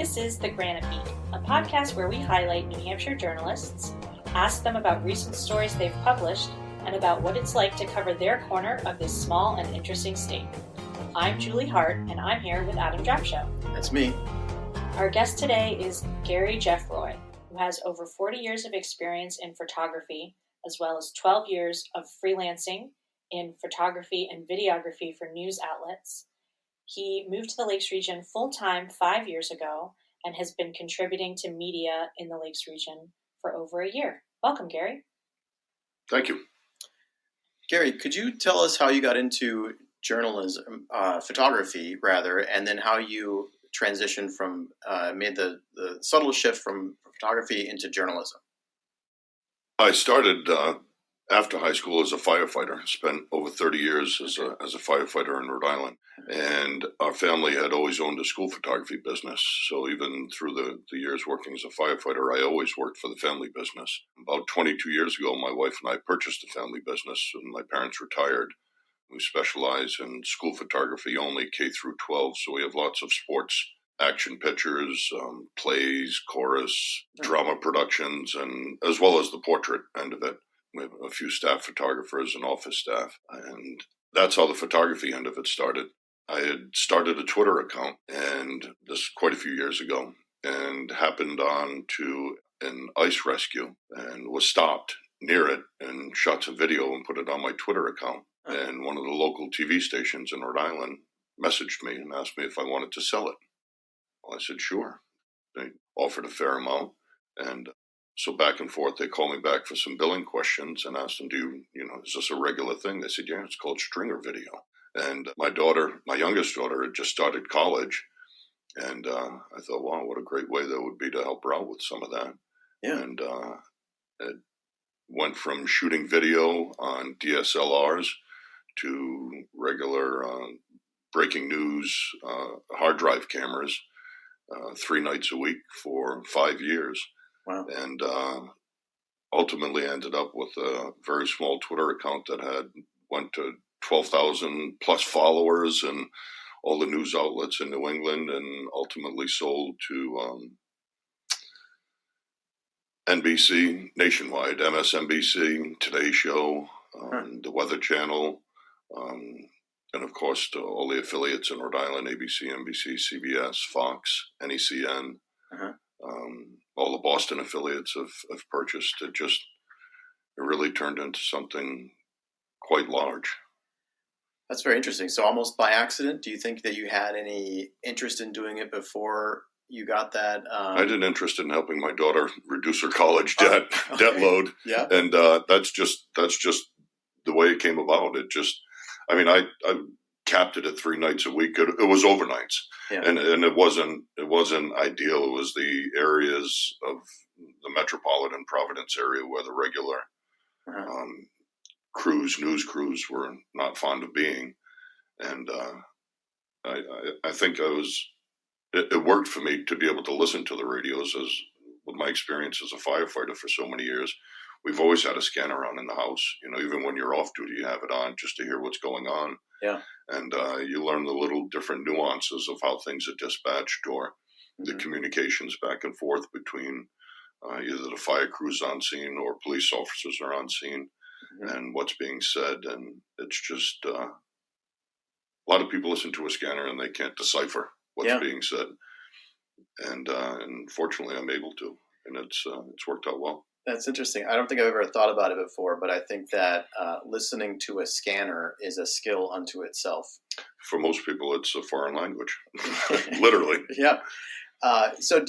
This is the Granite Beat, a podcast where we highlight New Hampshire journalists, ask them about recent stories they've published, and about what it's like to cover their corner of this small and interesting state. I'm Julie Hart, and I'm here with Adam Drapcho. That's me. Our guest today is Gary Geoffroy, who has over 40 years of experience in photography, as well as 12 years of freelancing in photography and videography for news outlets. He moved to the Lakes region full-time 5 years ago and has been contributing to media in the Lakes region for over a year. Welcome, Gary. Thank you. Gary, could you tell us how you got into journalism, photography rather, and then how you transitioned from, made the subtle shift from photography into journalism? I started after high school as a firefighter. Spent over 30 years as a firefighter in Rhode Island. And our family had always owned a school photography business. So even through the years working as a firefighter, I always worked for the family business. About 22 years ago, my wife and I purchased a family business, and my parents retired. We specialize in school photography only, K through 12. So we have lots of sports, action pictures, plays, chorus, drama productions, and as well as the portrait end of it. We have a few staff photographers and office staff. And that's how the photography end of it started. I had started a Twitter account, and this quite a few years ago, and happened on to an ice rescue and was stopped near it and shot some video and put it on my Twitter account. And one of the local TV stations in Rhode Island messaged me and asked me if I wanted to sell it. Well, I said, sure. They offered a fair amount. And so back and forth, they called me back for some billing questions and asked them, is this a regular thing? They said, yeah, it's called stringer video. And my youngest daughter, had just started college. And I thought, wow, what a great way that would be to help her out with some of that. Yeah. And it went from shooting video on DSLRs to regular breaking news hard drive cameras 3 nights a week for 5 years. Wow. And ultimately ended up with a very small Twitter account that went to 12,000 plus followers and all the news outlets in New England, and ultimately sold to NBC nationwide, MSNBC, Today Show, the Weather Channel, and of course to all the affiliates in Rhode Island, ABC, NBC, CBS, Fox, NECN. All the Boston affiliates have purchased. It really turned into something quite large. That's very interesting. So almost by accident, do you think that you had any interest in doing it before you got that? I had an interest in helping my daughter reduce her college debt load. Yeah. And that's just the way it came about. I capped it at 3 nights a week. It was overnights. Yeah. And it wasn't ideal. It was the areas of the metropolitan Providence area where the regular news crews were not fond of being. And I think it worked for me to be able to listen to the radios, as with my experience as a firefighter for so many years. We've always had a scanner on in the house. Even when you're off duty, you have it on just to hear what's going on. Yeah. And you learn the little different nuances of how things are dispatched, or the communications back and forth between either the fire crews on scene or police officers are on scene, and what's being said. And it's just a lot of people listen to a scanner and they can't decipher what's being said. And fortunately, I'm able to, and it's worked out well. That's interesting. I don't think I've ever thought about it before, but I think that listening to a scanner is a skill unto itself. For most people, it's a foreign language, literally. Yeah. So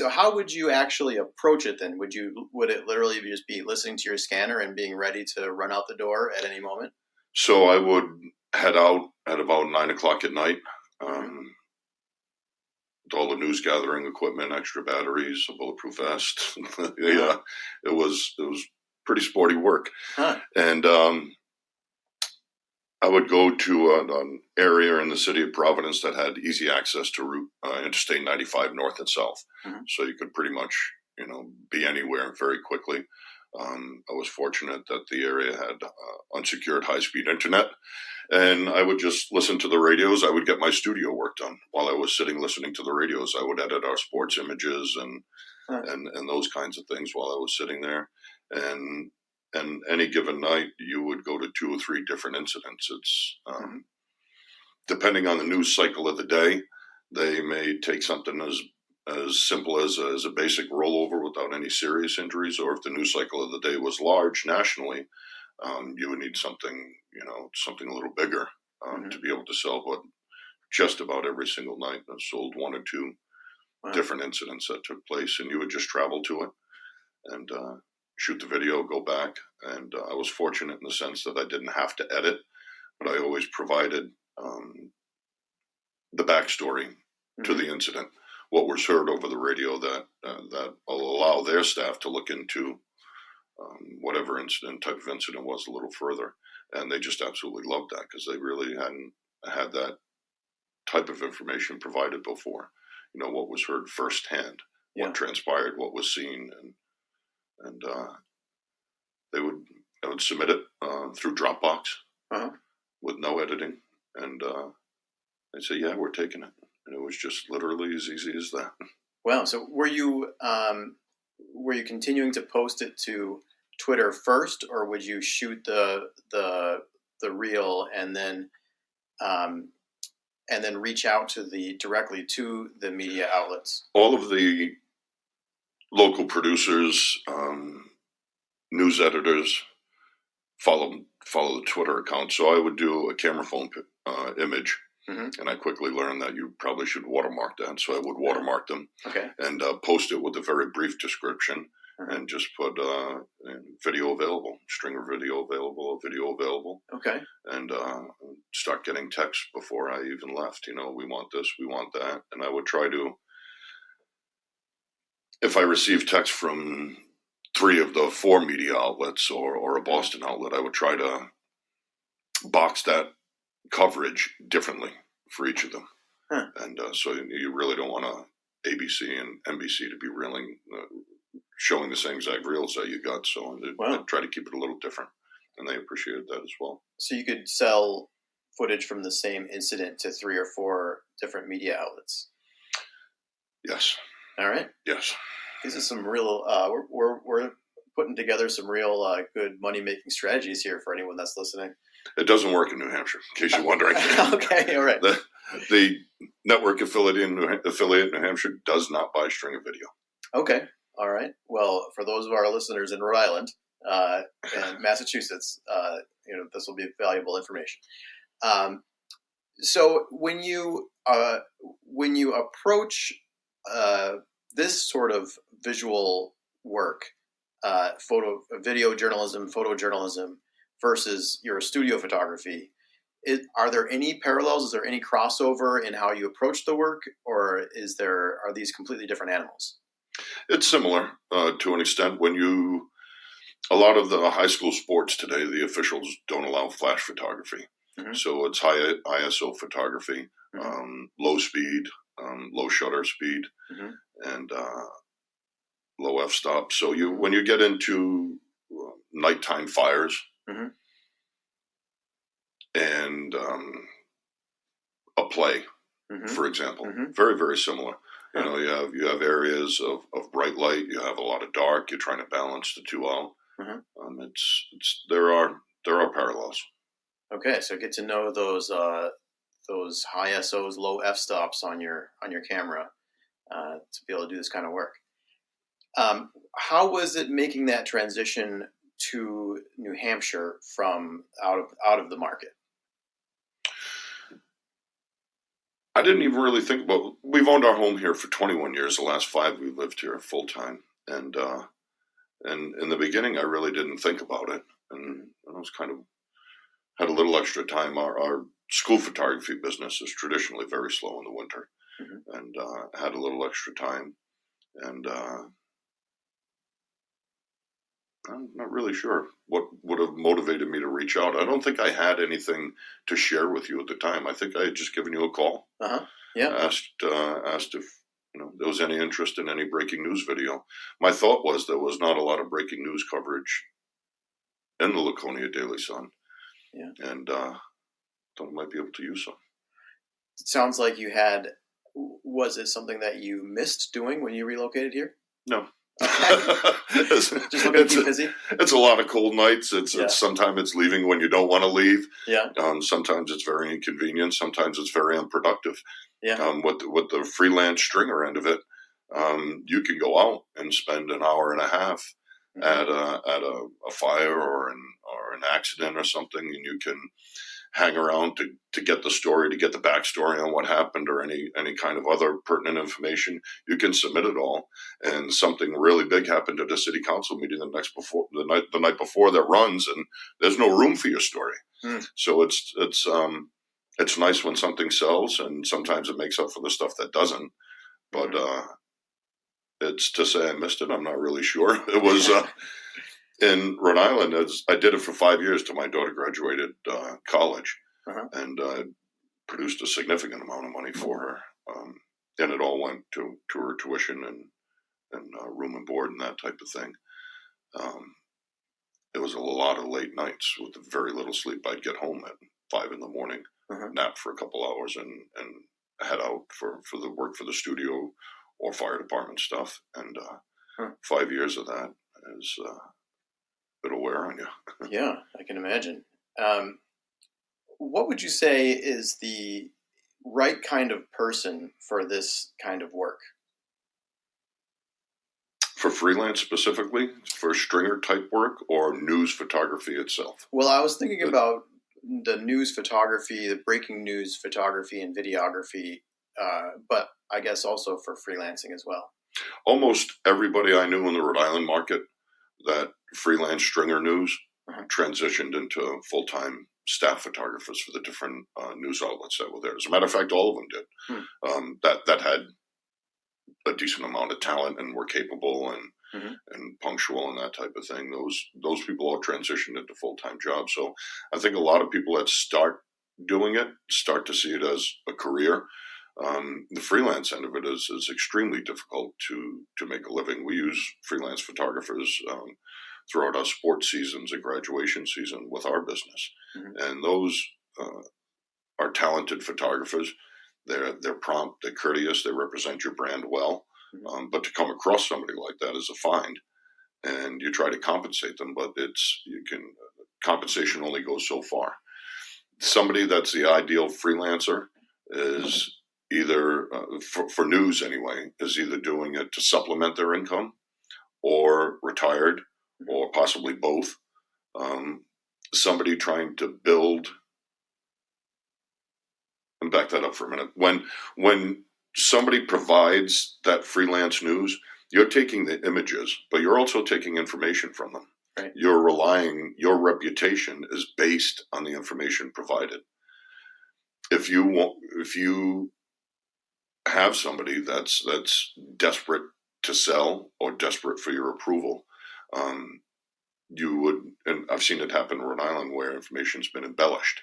how would you actually approach it then? Would it literally just be listening to your scanner and being ready to run out the door at any moment? So I would head out at about 9 o'clock at night. With all the news gathering equipment, extra batteries, a bulletproof vest. It was pretty sporty work. And I would go to an area in the city of Providence that had easy access to route Interstate 95 north and south. So you could pretty much, be anywhere very quickly. I was fortunate that the area had unsecured high-speed internet, and I would just listen to the radios. I would get my studio work done while I was sitting listening to the radios. I would edit our sports images and those kinds of things while I was sitting there. And any given night, you would go to 2 or 3 different incidents. It's depending on the news cycle of the day. They may take something as simple as a basic rollover without any serious injuries, or if the news cycle of the day was large nationally, you would need something a little bigger to be able to sell. But just about every single night, I sold 1 or 2 different incidents that took place, and you would just travel to it and shoot the video, go back. And I was fortunate in the sense that I didn't have to edit, but I always provided the backstory to the incident, what was heard over the radio that will allow their staff to look into whatever type of incident was a little further. And they just absolutely loved that because they really hadn't had that type of information provided before. What was heard firsthand, what transpired, what was seen, and I would submit it through Dropbox with no editing, and they'd say, "Yeah, we're taking it." And it was just literally as easy as that. Wow. So were you continuing to post it to Twitter first, or would you shoot the reel and then reach out directly to the media outlets? All of the local producers, news editors follow the Twitter account. So I would do a camera phone image. And I quickly learned that you probably should watermark that. So I would watermark them and post it with a very brief description and just put video available, stringer video available, video available. Okay. And start getting texts before I even left. We want this, we want that. And I would try to, if I received text from 3 of the 4 media outlets or a Boston outlet, I would try to box that coverage differently for each of them. And so you really don't want ABC and NBC to be showing the same exact reels that you got. So I try to keep it a little different, and they appreciated that as well. So you could sell footage from the same incident to 3 or 4 different media outlets. Yes. All right. Yes. This is some real. We're putting together some real good money making strategies here for anyone that's listening. It doesn't work in New Hampshire, in case you're wondering. Okay, all right. The network affiliate in New Hampshire does not buy stringer video. Okay, all right. Well, for those of our listeners in Rhode Island and Massachusetts, this will be valuable information. So when you approach this sort of visual work, video journalism, photojournalism, versus your studio photography, are there any parallels? Is there any crossover in how you approach the work, or are these completely different animals? It's similar to an extent. A lot of the high school sports today, the officials don't allow flash photography. So it's high ISO photography, low speed, low shutter speed, and low f-stop. So when you get into nighttime fires, and a play, for example, very, very similar. You have areas of bright light. You have a lot of dark. You're trying to balance the 2 out. There are parallels. Okay, so get to know those high SOs, low f stops on your camera to be able to do this kind of work. How was it making that transition to New Hampshire from out of the market? I didn't even really think about. We've owned our home here for 21 years. The last 5 we lived here full time, and in the beginning I really didn't think about it, and I was had a little extra time. Our school photography business is traditionally very slow in the winter, and had a little extra time, and I'm not really sure what would have motivated me to reach out. I don't think I had anything to share with you at the time. I think I had just given you a call. Yeah. Asked if there was any interest in any breaking news video. My thought was there was not a lot of breaking news coverage in the Laconia Daily Sun. Yeah. And thought I might be able to use some. It sounds like you had, was it something that you missed doing when you relocated here? No. Just looking to keep busy? It's a lot of cold nights. It's sometimes it's leaving when you don't want to leave. Yeah. Sometimes it's very inconvenient. Sometimes it's very unproductive. Yeah. With the freelance stringer end of it, you can go out and spend an hour and a half at a fire or an accident or something, and you can hang around to get the story, to get the backstory on what happened, or any kind of other pertinent information. You can submit it all, and something really big happened at a city council meeting the night before that runs, and there's no room for your story. So it's nice when something sells, and sometimes it makes up for the stuff that doesn't. But it's to say I missed it, I'm not really sure. It was in Rhode Island. I did it for 5 years till my daughter graduated college, and produced a significant amount of money for her. And it all went to her tuition and room and board and that type of thing. It was a lot of late nights with very little sleep. I'd get home at 5 a.m, nap for a couple hours, and head out for the work for the studio or fire department stuff. And 5 years of that is it'll wear on you. Yeah, I can imagine. What would you say is the right kind of person for this kind of work? For freelance specifically, for stringer type work, or news photography itself? Well, I was thinking about the news photography, the breaking news photography and videography, but I guess also for freelancing as well. Almost everybody I knew in the Rhode Island market that freelance stringer news transitioned into full-time staff photographers for the different news outlets that were there. As a matter of fact, all of them did. That had a decent amount of talent and were capable and punctual and that type of thing. Those people all transitioned into full-time jobs. So I think a lot of people that start doing it start to see it as a career. The freelance end of it is extremely difficult to make a living. We use freelance photographers throughout our sports seasons and graduation season with our business. And those are talented photographers. They're prompt, they're courteous, they represent your brand well. But to come across somebody like that is a find, and you try to compensate them, but compensation only goes so far. Somebody that's the ideal freelancer is either, for news anyway, is either doing it to supplement their income, or retired, or possibly both. Somebody trying to build, and back that up for a minute. When somebody provides that freelance news, you're taking the images, but you're also taking information from them. Right. Your reputation is based on the information provided. If you have somebody that's desperate to sell or desperate for your approval, you would, and I've seen it happen in Rhode Island where information's been embellished.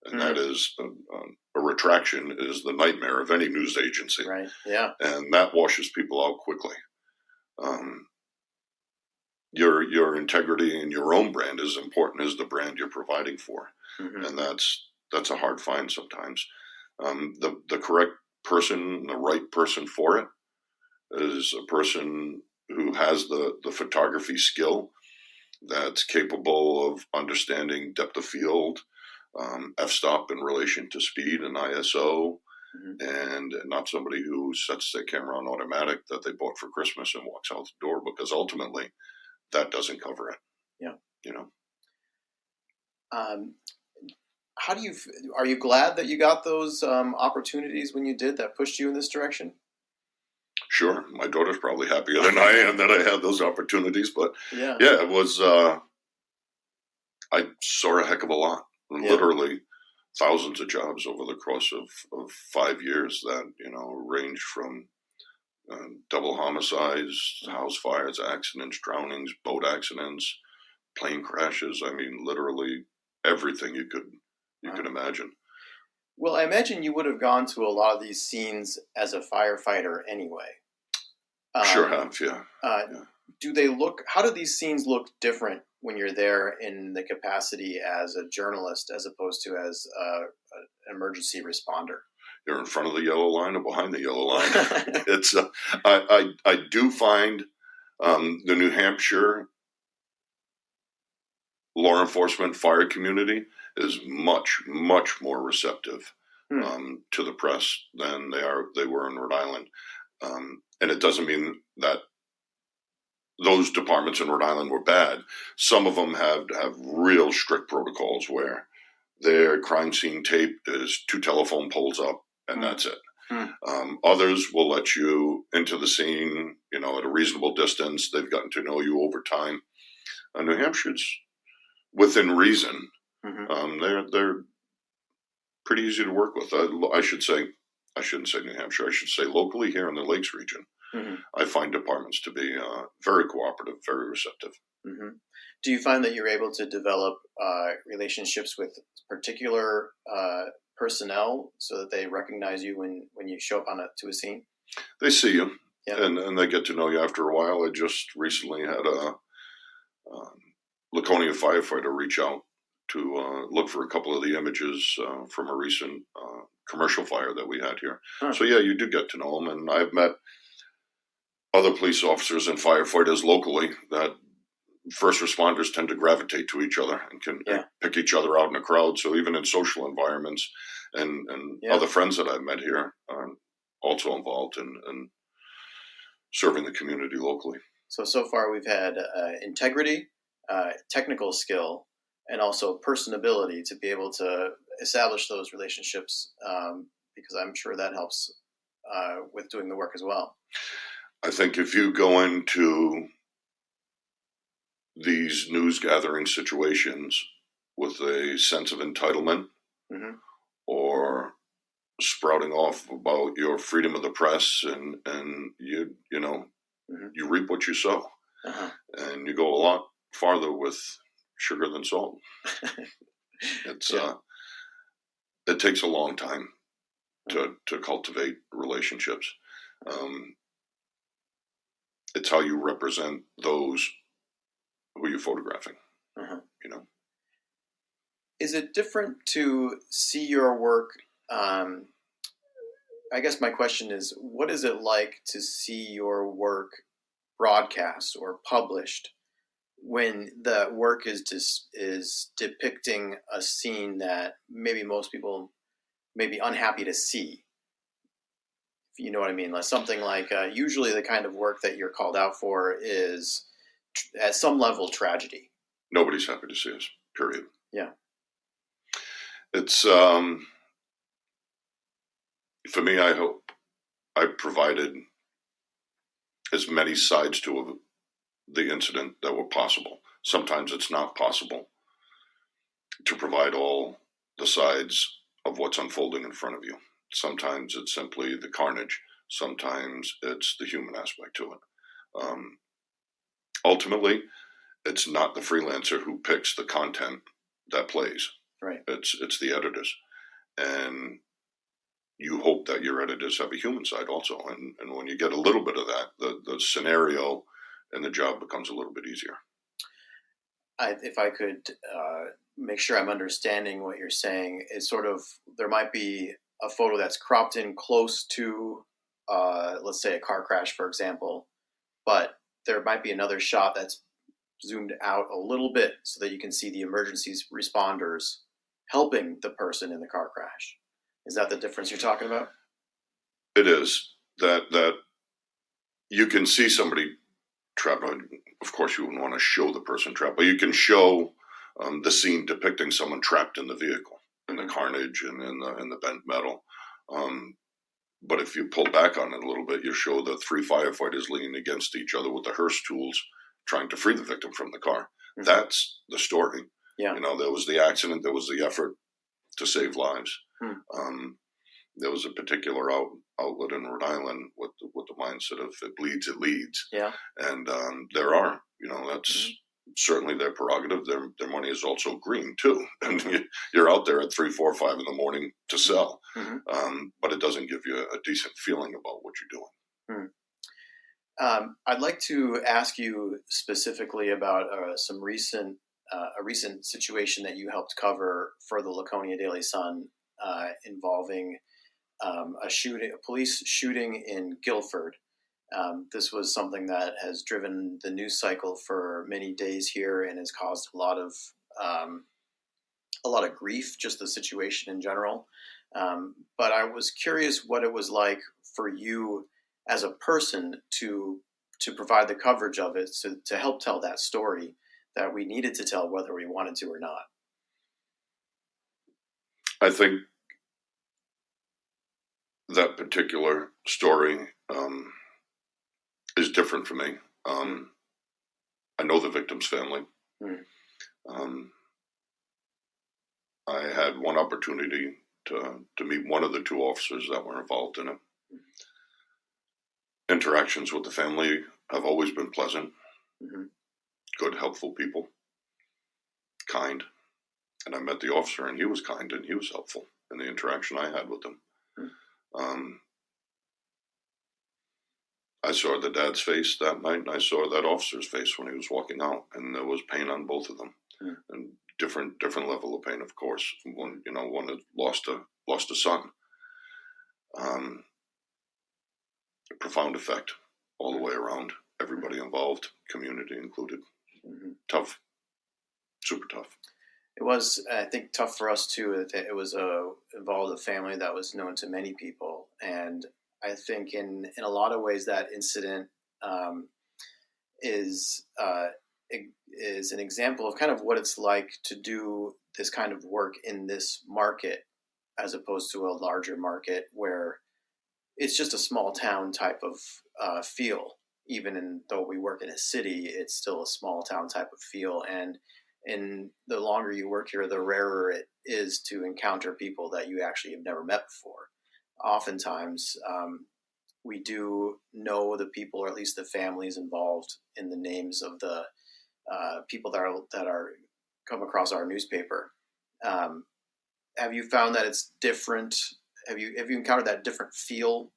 And that is a retraction is the nightmare of any news agency. Right. Yeah. And that washes people out quickly. Your integrity and your own brand is important as the brand you're providing for. And that's a hard find sometimes. The correct person, the right person for it, is a person who has the photography skill, that's capable of understanding depth of field, f-stop in relation to speed and ISO, and not somebody who sets their camera on automatic that they bought for Christmas and walks out the door, because ultimately that doesn't cover it. Yeah. You know. Are you glad that you got those opportunities when you did that pushed you in this direction? Sure. My daughter's probably happier than I am that I had those opportunities, but yeah, it was, I saw a heck of a lot, literally thousands of jobs over the course of 5 years that, ranged from double homicides, house fires, accidents, drownings, boat accidents, plane crashes. I mean, literally everything you could imagine. Well, I imagine you would have gone to a lot of these scenes as a firefighter anyway. Sure have, yeah. Yeah. How do these scenes look different when you're there in the capacity as a journalist as opposed to as an emergency responder? You're in front of the yellow line or behind the yellow line. It's I do find the New Hampshire law enforcement fire community is much more receptive to the press than they were in Rhode Island, and it doesn't mean that those departments in Rhode Island were bad. Some of them have real strict protocols where their crime scene tape is 2 telephone poles up and that's it. Others will let you into the scene, at a reasonable distance. They've gotten to know you over time. New Hampshire's within reason. They're pretty easy to work with. I shouldn't say New Hampshire. I should say locally here in the Lakes region. I find departments to be very cooperative, very receptive. Do you find that you're able to develop relationships with particular personnel so that they recognize you when you show up to a scene? They see you, and they get to know you after a while. I just recently had a Laconia firefighter reach out to look for a couple of the images from a recent commercial fire that we had here. So yeah, you do get to know them, and I've met other police officers and firefighters locally that first responders tend to gravitate to each other and can pick each other out in a crowd. So even in social environments, and other friends that I've met here are also involved in serving the community locally. So far we've had integrity, technical skill, and also personability to be able to establish those relationships, because I'm sure that helps with doing the work as well. I think if you go into these news gathering situations with a sense of entitlement or sprouting off about your freedom of the press and you reap what you sow, and you go a lot farther with sugar than salt. It's it takes a long time to cultivate relationships. It's how you represent those who you're photographing. Is it different to see your work? I guess my question is, what is it like to see your work broadcast or published when the work is depicting a scene that maybe most people may be unhappy to see? If you know what I mean, like something like usually the kind of work that you're called out for is at some level tragedy. Nobody's happy to see us, period. Yeah. It's for me, I hope I provided as many sides to the incident that were possible. Sometimes it's not possible to provide all the sides of what's unfolding in front of you. Sometimes it's simply the carnage. Sometimes it's the human aspect to it. Ultimately, it's not the freelancer who picks the content that plays. Right. It's the editors. And you hope that your editors have a human side also. And when you get a little bit of that, the scenario and the job becomes a little bit easier. If I could make sure I'm understanding what you're saying, is sort of, there might be a photo that's cropped in close to, let's say a car crash, for example, but there might be another shot that's zoomed out a little bit so that you can see the emergency responders helping the person in the car crash. Is that the difference you're talking about? It is. That you can see somebody trapped. Of course, you wouldn't want to show the person trapped, but you can show the scene depicting someone trapped in the vehicle, in the carnage and in the bent metal. But if you pull back on it a little bit, you show the 3 firefighters leaning against each other with the hearse tools, trying to free the victim from the car. That's the story. Yeah. There was the accident, there was the effort to save lives. There was a particular outlet in Rhode Island with the mindset of it bleeds, it leads. Yeah. And there are, that's certainly their prerogative. Their money is also green too, and you're out there at 3, 4, 5 in the morning to sell. But it doesn't give you a decent feeling about what you're doing. I'd like to ask you specifically about a recent situation that you helped cover for the Laconia Daily Sun involving a police shooting in Guilford. This was something that has driven the news cycle for many days here and has caused a lot of grief, just the situation in general. But I was curious what it was like for you as a person to provide the coverage of it, to help tell that story that we needed to tell, whether we wanted to or not. I think that particular story is different for me. I know the victim's family. I had one opportunity to meet one of the 2 officers that were involved in it. Interactions with the family have always been pleasant. Good, helpful people, kind. And I met the officer, and he was kind and he was helpful in the interaction I had with him. I saw the dad's face that night, and I saw that officer's face when he was walking out, and there was pain on both of them, and different level of pain, of course. One had lost a son. A profound effect all the way around. Everybody involved, community included. Tough, super tough. It was, I think, tough for us too. It was involved a family that was known to many people, and I think in a lot of ways that incident is an example of kind of what it's like to do this kind of work in this market, as opposed to a larger market where it's just a small town type of feel. Even though we work in a city, it's still a small town type of feel. And the longer you work here, the rarer it is to encounter people that you actually have never met before. Oftentimes, we do know the people, or at least the families involved in the names of the people that are come across our newspaper. Have you found that it's different? Have you encountered that different feel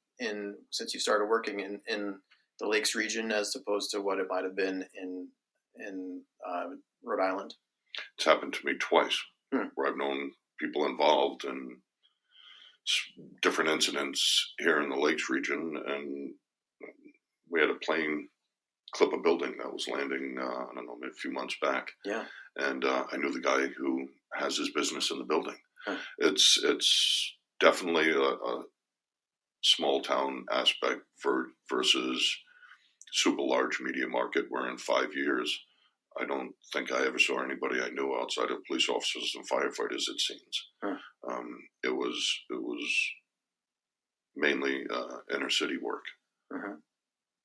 since you started working in the Lakes region as opposed to what it might have been in Rhode Island? It's happened to me twice, where I've known people involved in different incidents here in the Lakes region, and we had a plane clip a building that was landing, I don't know, maybe a few months back. Yeah. And I knew the guy who has his business in the building. It's definitely a small town aspect versus super large media market, where in 5 years, I don't think I ever saw anybody I knew outside of police officers and firefighters, it seems. It was mainly inner city work.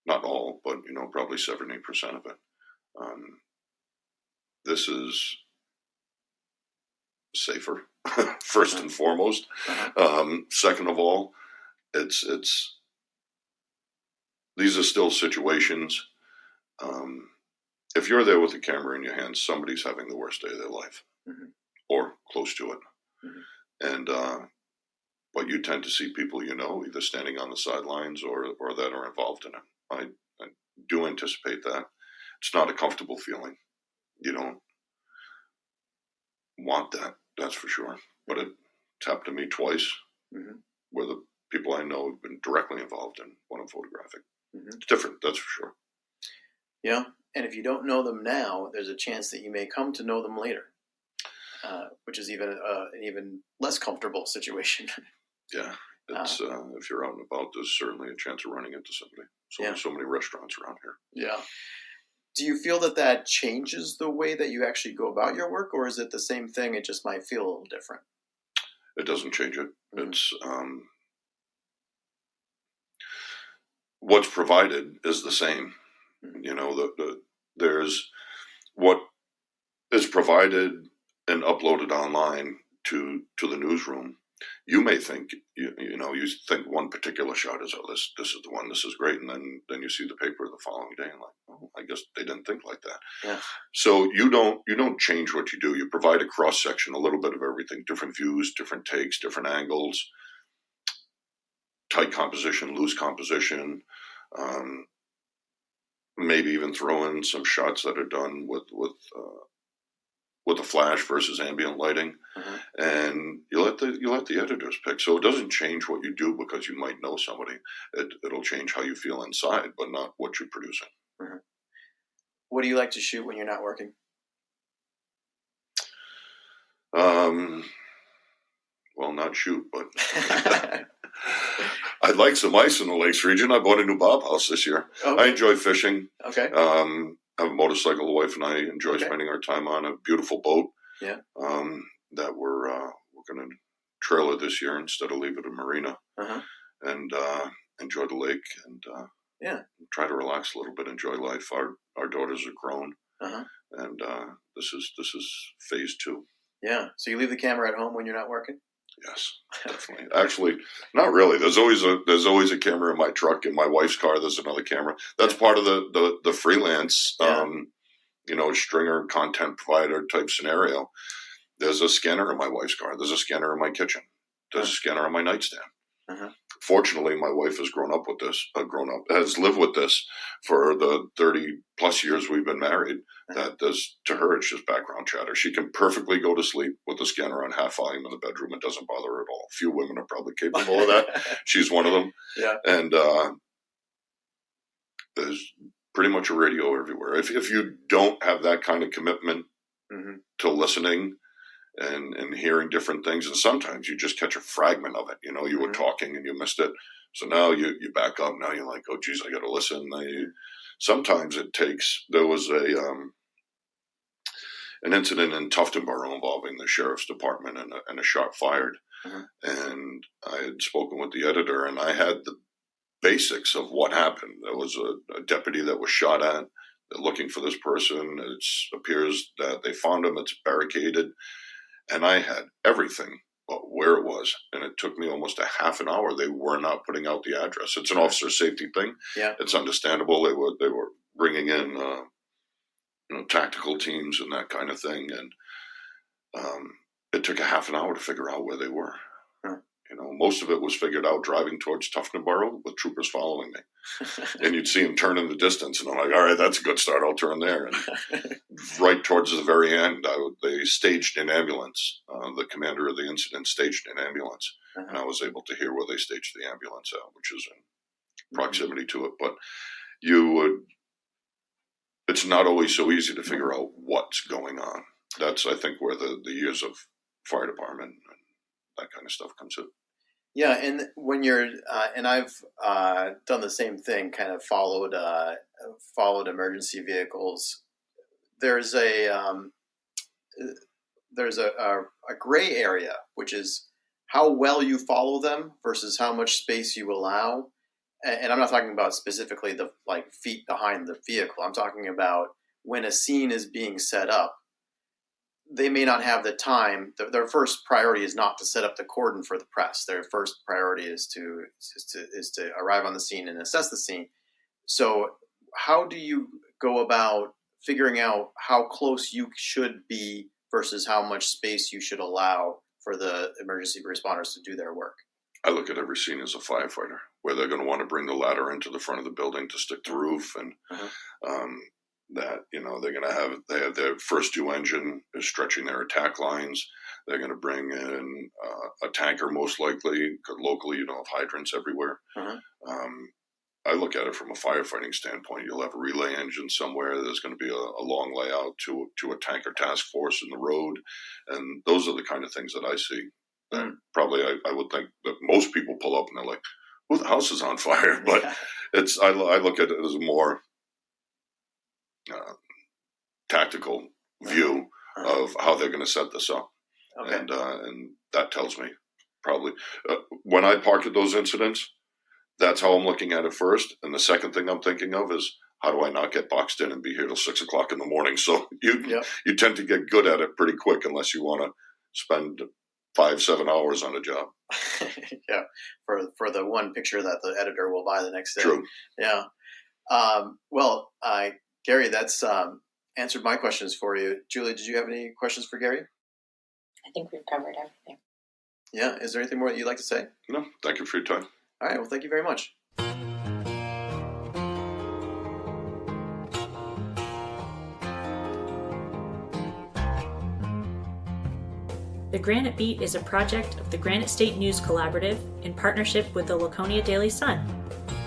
Not all, but probably 70% of it. This is safer, first and foremost. Second of all, these are still situations. If you're there with a camera in your hands, somebody's having the worst day of their life, or close to it. And but you tend to see people either standing on the sidelines or that are involved in it. I do anticipate that. It's not a comfortable feeling. You don't want that, that's for sure. But it's happened to me twice, where the people I know have been directly involved in what I'm photographing. It's different, that's for sure. Yeah, and if you don't know them now, there's a chance that you may come to know them later, which is even an even less comfortable situation. Yeah, it's if you're out and about, there's certainly a chance of running into somebody. So many restaurants around here. Yeah. Do you feel that changes the way that you actually go about your work, or is it the same thing? It just might feel a little different. It doesn't change it. It's what's provided is the same. There's what is provided and uploaded online to the newsroom you may think, you think one particular shot is, oh, this is the one, this is great. And then you see the paper the following day and like, oh, I guess they didn't think like that. Yeah. So you don't change what you do. You provide a cross section, a little bit of everything, different views, different takes, different angles, tight composition, loose composition, maybe even throw in some shots that are done with a flash versus ambient lighting, and you let the editors pick. So it doesn't change what you do because you might know somebody. It'll change how you feel inside, but not what you're producing. What do you like to shoot when you're not working? Well, not shoot, but I'd like some ice in the Lakes region. I bought a new Bob house this year. Okay. I enjoy fishing. Okay. I have a motorcycle. The wife and I enjoy spending our time on a beautiful boat. Yeah. That we're going to trailer this year instead of leave it at marina. And enjoy the lake and try to relax a little bit, enjoy life. Our daughters are grown, and this is phase 2. Yeah. So you leave the camera at home when you're not working? Yes, definitely. Actually, not really. There's always a camera in my truck. In my wife's car, there's another camera. That's part of the freelance, stringer content provider type scenario. There's a scanner in my wife's car. There's a scanner in my kitchen. There's a scanner on my nightstand. Fortunately, my wife has has lived with this for the 30 plus years we've been married. That to her, it's just background chatter. She can perfectly go to sleep with the scanner on half volume in the bedroom. It doesn't bother her at all. Few women are probably capable of that. She's one of them. Yeah. And there's pretty much a radio everywhere. If you don't have that kind of commitment to listening and hearing different things, and sometimes you just catch a fragment of it. You were talking and you missed it. So now you back up. Now you're like, oh, geez, I got to listen. Sometimes it takes. There was an incident in Tuftonboro involving the sheriff's department and a shot fired. And I had spoken with the editor, and I had the basics of what happened. There was a deputy that was shot at. They're looking for this person. It appears that they found him. It's barricaded. And I had everything but where it was. And it took me almost a half an hour. They were not putting out the address. It's an officer safety thing. Yeah. It's understandable. They were bringing in tactical teams and that kind of thing. And it took a half an hour to figure out where they were. Most of it was figured out driving towards Tuftonboro with troopers following me. And you'd see them turn in the distance, and I'm like, all right, that's a good start. I'll turn there. And right towards the very end, they staged an ambulance. The commander of the incident staged an ambulance. And I was able to hear where they staged the ambulance at, which is in proximity to it. But it's not always so easy to figure out what's going on. That's, I think, where the years of fire department and that kind of stuff comes in. Yeah, and when you're, and I've done the same thing, kind of followed emergency vehicles. There's a gray area, which is how well you follow them versus how much space you allow. And I'm not talking about specifically the feet behind the vehicle. I'm talking about when a scene is being set up. They may not have the time. Their first priority is not to set up the cordon for the press. Their first priority is to arrive on the scene and assess the scene. So how do you go about figuring out how close you should be versus how much space you should allow for the emergency responders to do their work? I look at every scene as a firefighter, where they're going to want to bring the ladder into the front of the building to stick the roof, and that they're going to have their first due engine is stretching their attack lines. They're going to bring in a tanker, most likely. Locally, have hydrants everywhere. I look at it from a firefighting standpoint. You'll have a relay engine somewhere. There's going to be a long layout to a tanker task force in the road, and those are the kind of things that I see. And probably I would think that most people pull up and they're like, "Oh, the house is on fire!" But I look at it as a more tactical view of how they're going to set this up, and that tells me probably when I parked at those incidents, that's how I'm looking at it first. And the second thing I'm thinking of is, how do I not get boxed in and be here till 6 o'clock in the morning? So you tend to get good at it pretty quick, unless you want to spend 5-7 hours on a job. Yeah, for the one picture that the editor will buy the next day. True. Yeah. Gary, that's answered my questions for you. Julie, did you have any questions for Gary? I think we've covered everything. Yeah. Is there anything more that you'd like to say? No, thank you for your time. All right. Well, thank you very much. The Granite Beat is a project of the Granite State News Collaborative in partnership with the Laconia Daily Sun.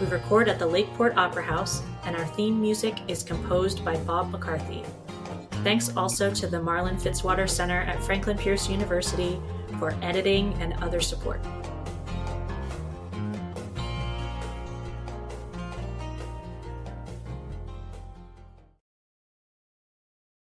We record at the Lakeport Opera House, and our theme music is composed by Bob McCarthy. Thanks also to the Marlin Fitzwater Center at Franklin Pierce University for editing and other support.